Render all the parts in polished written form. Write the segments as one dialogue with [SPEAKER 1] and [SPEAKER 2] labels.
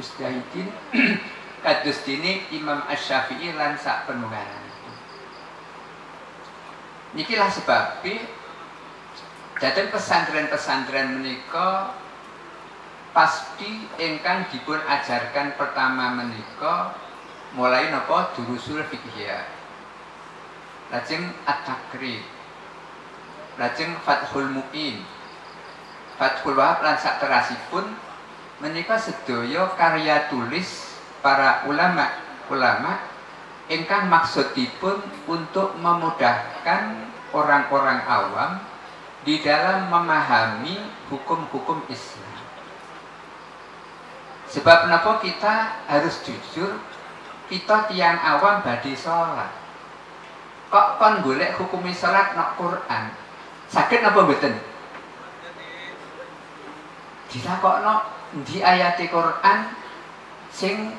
[SPEAKER 1] mujtahidin kados dene Imam Asy-Syafi'i lan sak penunggalan. Nikilah sebabnya datang pesantren-pesantren menika pasti ingkang dipun ajarkan pertama menika mulai napa durusul fiqhiyah, lajeng at-takrib, lajeng Fathul Mu'in, Fathul Wahab lan sakterasipun menika sedaya karya tulis para ulama ingkang maksudipun untuk memudahkan orang-orang awam di dalam memahami hukum-hukum Islam. Sebab napa kita harus jujur, kita tiang awam badhe salat. Kok kon golek hukum salat nang Quran? Saged napa mboten? Ditakokno endi ayat Quran sing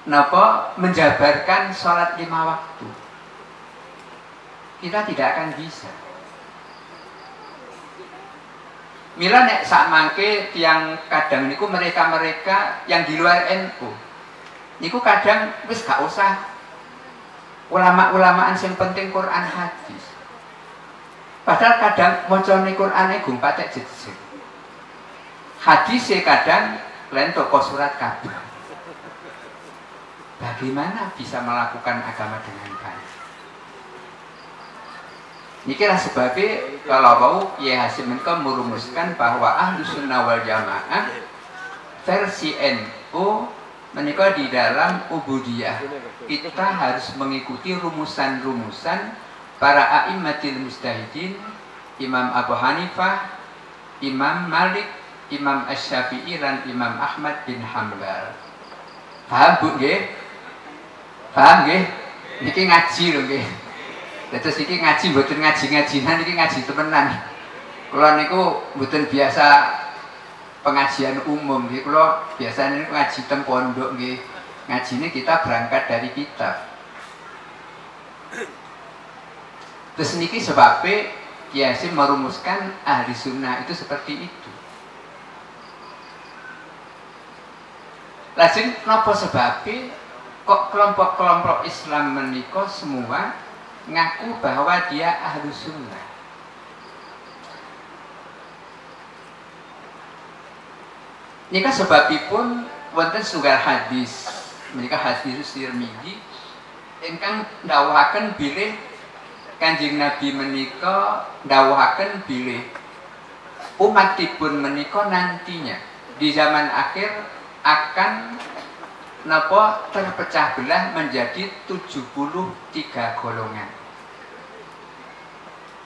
[SPEAKER 1] napa menjabarkan salat 5 waktu? Kita tidak akan bisa. Mila nek sak mangke tiang kadang niku mereka yang di luar NU niku kadang wis gak usah ulama-ulamaan sing penting Quran hadis. Padahal kadang macane Qurane gum patek jejeg. Hadise kadang lain toko surat kabar. Bagaimana bisa melakukan agama dengan baik? Nikilah sebabnya kalau mau ya Hasim menika merumuskan bahwa Ahlus Sunnah wal Jamaah versi NU menika di dalam ubudiyah kita harus mengikuti rumusan-rumusan para a'immatil mujtahidin, Imam Abu Hanifah, Imam Malik, Imam Asy-Syafi'i dan Imam Ahmad bin Hanbal. Paham Bu nggih? Paham nggih? Niki ngaji lho nggih. Terus iki ngaji mboten ngaji-ngajinan, iki ngaji temenan. Kula niku mboten biasa pengajian umum nggih. Kula biasanya niku ngaji teng pondok nggih. Ngajine kita berangkat dari kitab. Terus niki sebabnya Kiai Hasim merumuskan ahli sunnah itu seperti itu. Lajeng napa sebabnya kok kelompok-kelompok Islam menika semua ngaku bahwa dia ahlu sunnah? Nika sebabipun wonten setunggal hadis menika hadis Tirmidzi ingkang ndawuhaken bilih Kanjeng Nabi menika ndawuhaken bilih umatipun menika nantinya di zaman akhir akan napa terpecah belah menjadi 73 golongan.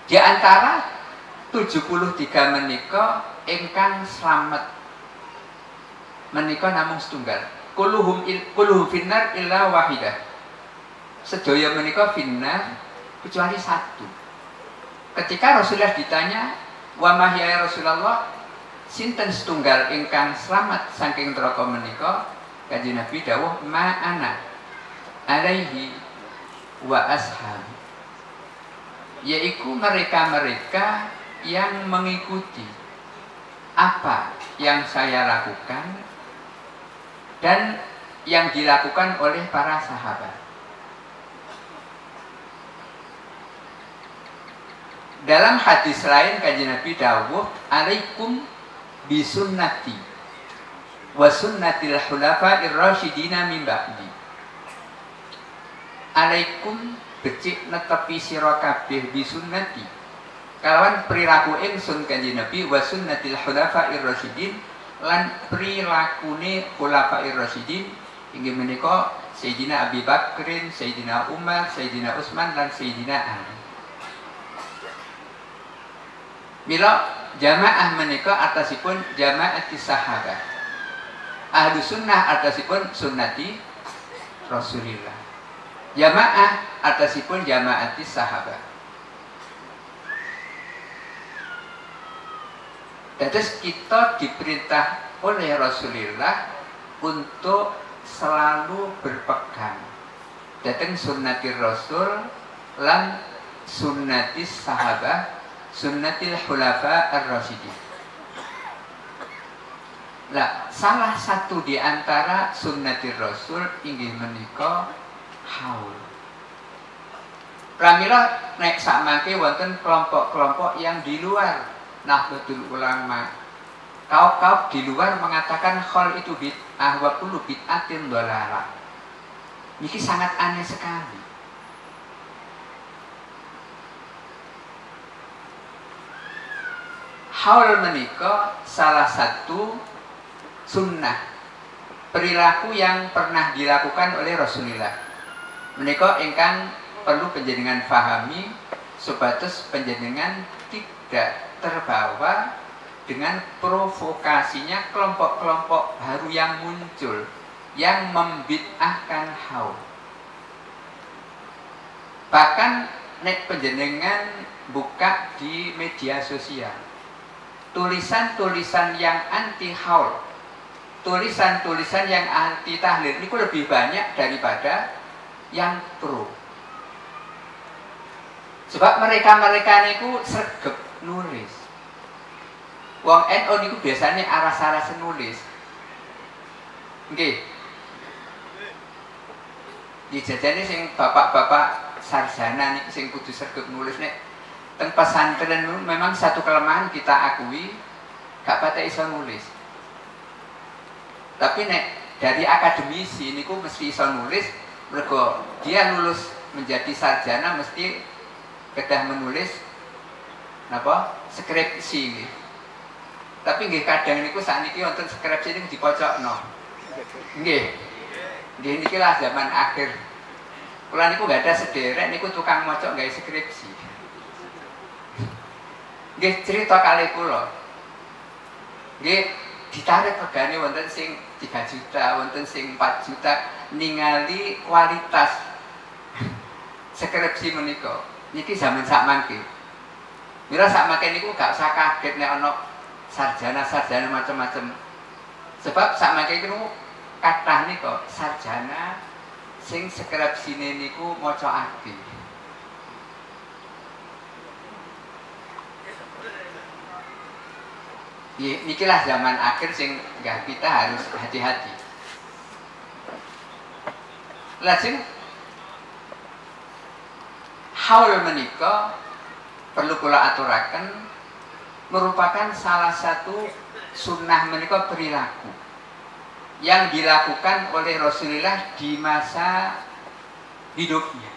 [SPEAKER 1] Di antara 73 menika ingkang slamet menika namung setunggal. Kulluhum finnar illa wahidah. Sedaya menika finnar kecuali satu. Ketika Rasulullah ditanya, "Wa ma ya Rasulullah, sinten setunggal ingkang slamet saking neraka menika?" Kanjeng Nabi dawuh ma'ana alaihi wa ashab, yaitu mereka-mereka yang mengikuti apa yang saya lakukan dan yang dilakukan oleh para sahabat. Dalam hadis lain Kanjeng Nabi dawuh alaikum bisunnati wa sunnatil khulafa'ir rasyidina min ba'di. Alaikum becik netepi sira kabeh bisunnati kalawan perilaku ingsun Kanjeng Nabi wa sunnatil khulafa'ir rasyidin lan prilakune khulafa'ir rasyidin inggih menika Sayyidina Abi Bakrin, Sayyidina Umar, Sayyidina Utsman lan Sayyidina Ali. Mila jamaah menika atasipun jamaati sahabat. Ahlu sunnah atasipun sunnati Rasulillah. Jamaah atasipun jamaati sahabat. Terus kita diperintah oleh Rasulullah untuk selalu berpegang datang sunnati Rasul lan sunnati sahabat, sunnatil khulafa ar-rasyidin. Lah, salah satu di antara sunnatir Rasul inggih menika haul. Pramila nek sakmangke wonten kelompok-kelompok yang di luar Nahdlatul Ulama. Kaum-kaum di luar mengatakan haul itu bid'ah wa kullu bid'atin dhalalah. Ini sangat aneh sekali. Haul menika salah satu sunnah perilaku yang pernah dilakukan oleh Rasulullah. Menika ingkang perlu panjenengan fahami supados panjenengan tidak terbawa dengan provokasinya kelompok-kelompok baru yang muncul yang membid'ahkan haul. Bahkan nek panjenengan buka di media sosial, tulisan-tulisan yang anti haul, tulisan-tulisan yang anti tahlil itu lebih banyak daripada yang pro. Sebab mereka-mereka niku sregep nulis. Wong NU niku biasanya aras-aras nulis. Nggih. Dijajane sing bapak-bapak sarjana niku sing kudu sregep nulis nek teng pesantren memang satu kelemahan kita akui, gak pate iso nulis. Tapi nek dari akademisi niku mesti iso nulis, mergo dia lulus menjadi sarjana mesti kedah menulis napa skripsi nggih. Tapi nggih kadang niku sakniki wonten skripsi niku dipocokno. Nggih. Nggih niki lah zaman akhir. Kula niku gak ada sederek niku tukang maca gawe skripsi. Nggih cerita kali kula. Nggih ditarik regane wonten sing 3 juta, wonten sing 4 juta ningali kualitas skripsi menika. Niki zaman sakmangke. Mira sakmangke niku gak usah kaget nek ana sarjana-sarjana macam-macam. Sebab sakmangke niku kathah nika sarjana sing skripsine niku maca akeh. Nikilah zaman akhir sing enggak kita harus hati-hati. Lajeng haul menika perlu kula aturaken merupakan salah satu sunnah menika perilaku yang dilakukan oleh Rasulullah di masa hidupnya.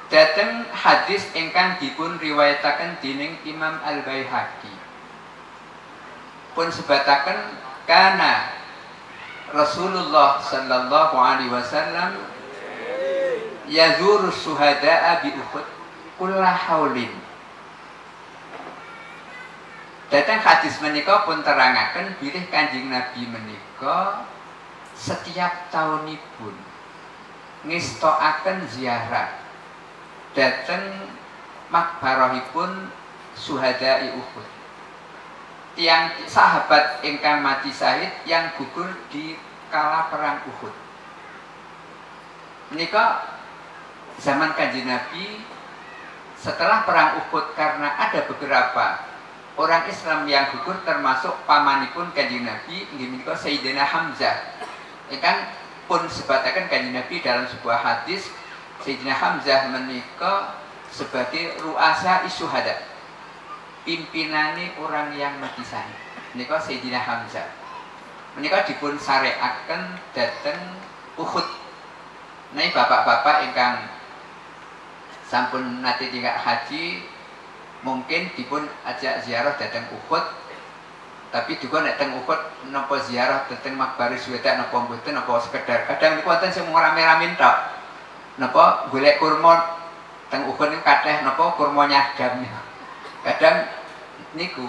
[SPEAKER 1] Dateng hadis ingkang dipun riwayataken dening Imam Al-Baihaqi. Pun sebataken kana Rasulullah sallallahu alaihi wasallam yazuru syuhada'a bi Uhud kulla haulin. Datang hadis menika pun terangaken bilih Kanjeng Nabi menika setiap tahunipun ngestokaken ziarah dateng makbarahipun syuhada'i Uhud. Tiang sahabat ingkang mati syahid yang gugur di kala perang Uhud. Menika zaman Kanjeng Nabi setelah perang Uhud karena ada beberapa orang Islam yang gugur termasuk pamanipun Kanjeng Nabi inggih menika Sayyidina Hamzah. Ingkang pun sebataken Kanjeng Nabi dalam sebuah hadis Sayyidina Hamzah menika sebagai ru'asa isyuhada, pimpinane orang yang mati syahid. Menika Sayyidina Hamzah. Menika dipun sareaken dateng Uhud. Nah, bapak-bapak ingkang sampun nate tinggal haji mungkin dipun ajak ziarah dateng Uhud. Tapi juga nek teng Uhud napa ziarah dateng makbari syuhada napa mboten napa sekedar kadang niku wonten sing rame-rame tok. Napa golek kurma teng Uhud niku kathah napa kurma nyagam. Kadang niku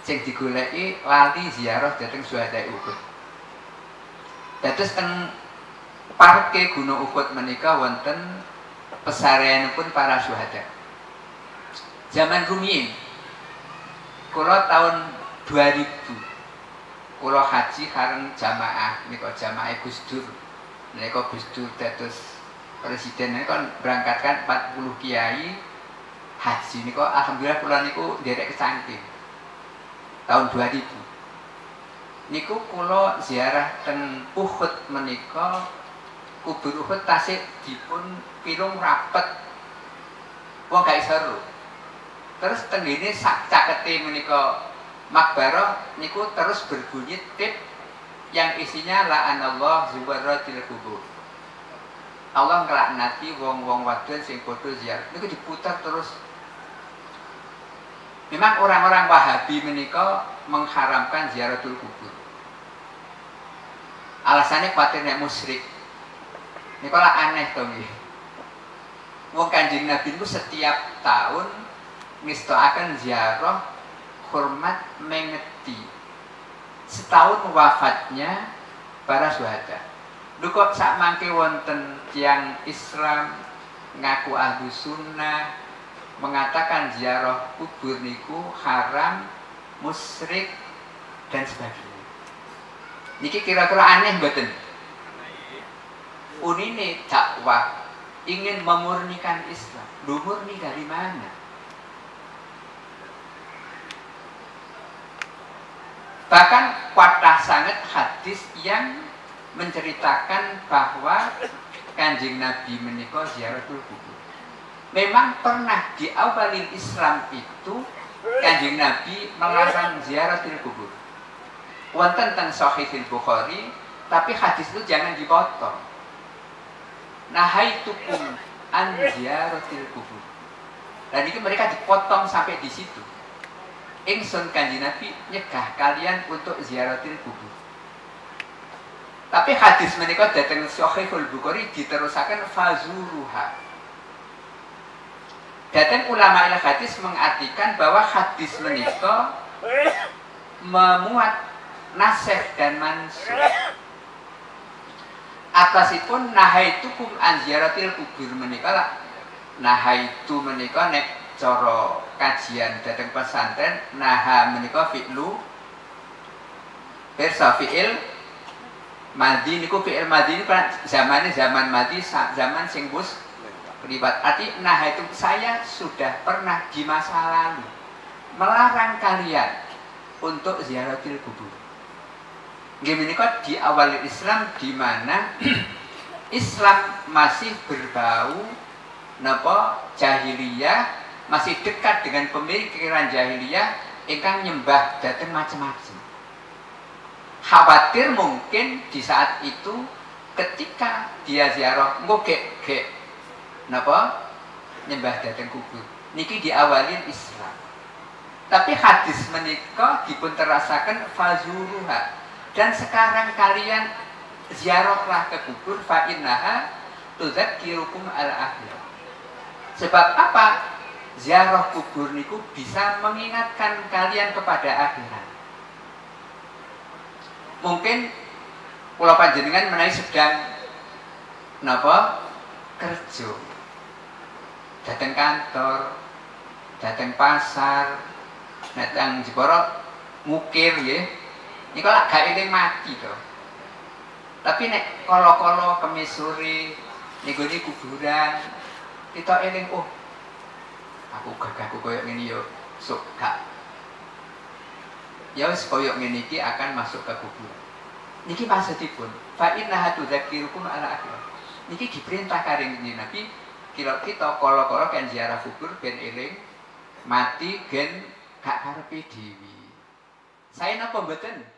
[SPEAKER 1] sing digoleki lali ziarah dateng syuhada Uhud. Dados teng parke Gunung Uhud menika wonten pesareanipun para syuhada. Zaman rumiyin kula tahun 2000 kula haji kareng jamaah nika jamaah Gus Dur. Menika Gus Dur dados presiden kan berangkatkan 40 kiai haji niku alhamdulillah kula niku nderek kecangking. tahun 2000. Niku kula ziarah teng Uhud menika, kubur Uhud tasih dipun pilung rapet. Wong gak seru. Terus tenggene sak cakete menika makbarah niku terus berbunyi tip yang isinya la'anallah zuwaratil kubur. Allah nglaknati wong-wong wadon sing padha ziarah. Niku diputar terus. Memang orang-orang Wahabi menika mengharamkan ziaratul kubur. Alasannya khawatir nek musyrik. Niku lah aneh to nggih. Wong Kanjeng Nabi niku setiap tahun ngestoaken ziarah hormat mengeti. Setahun wafatnya para syuhada. Lho kok sak mangke wonten tiyang Islam ngaku ahlu sunnah mengatakan ziarah kubur niku haram, musyrik dan sebagainya. Niki kira-kira aneh mboten? Unine dakwah ingin memurnikan Islam. Lho murni dari mana? Bahkan kuatah sangat hadis yang menceritakan bahwa Kanjeng Nabi menika ziaratul kubur. Memang pernah di awalil Islam itu Kanjeng Nabi melarang ziaratul kubur. Wonten teng Sahihul Bukhari, tapi hadis itu jangan dipotong. Nahaitukum an ziaratil kubur. Dan itu mereka dipotong sampai di situ. Ingsun Kanjeng Nabi nyegah kalian untuk ziaratil kubur. Tapi hadis menika dateng Sahihul Bukhari diterusaken fazuruha. Dateng ulama hadis mengartikan bahwa hadis menika memuat nasikh dan mansukh. Atasipun nahaitukum an ziyaratil kubur menika nahaitu menika nek cara kajian dateng pesantren naha menika fi'lu persa fi'il madi niku fi'il madi niku zaman madi zaman sing wis liwat. Arti nah itu saya sudah pernah di masa lalu melarang kalian untuk ziaratil kubur. Nggih menika di awal Islam di mana Islam masih berbau napa jahiliyah, masih dekat dengan pemikiran jahiliyah ingkang nyembah dhateng macam-macam. Khawatir mungkin di saat itu ketika dia ziarah ngogek napa nyembah dhateng kubur niki diawalin Islam. Tapi hadis menika dipun terasaken fazuruha, dan sekarang kalian ziarahlah ke kubur fa innaha tuzakkirukum al-akhirah. Sebab apa? Ziarah kubur niku bisa mengingatkan kalian kepada akhirat. Mungkin kula panjenengan menawi sedang napa kerja, datang kantor, datang pasar, datang Jepara ngukir nggih. Niku lak gak eling mati to. Tapi nek kala-kala kemis sore niku kuburan, kita eling oh aku gagahku koyo ngene yo sok gak. Ya wis koyo ngene iki akan masuk ke kubur. Niki maksudipun fa innaha tudzakirukum ala akhirah. Niki diperintah karo Nabi kita kala-kala kan ziarah kubur ben eling mati gen gak karepe dhewe. Saya napa mboten?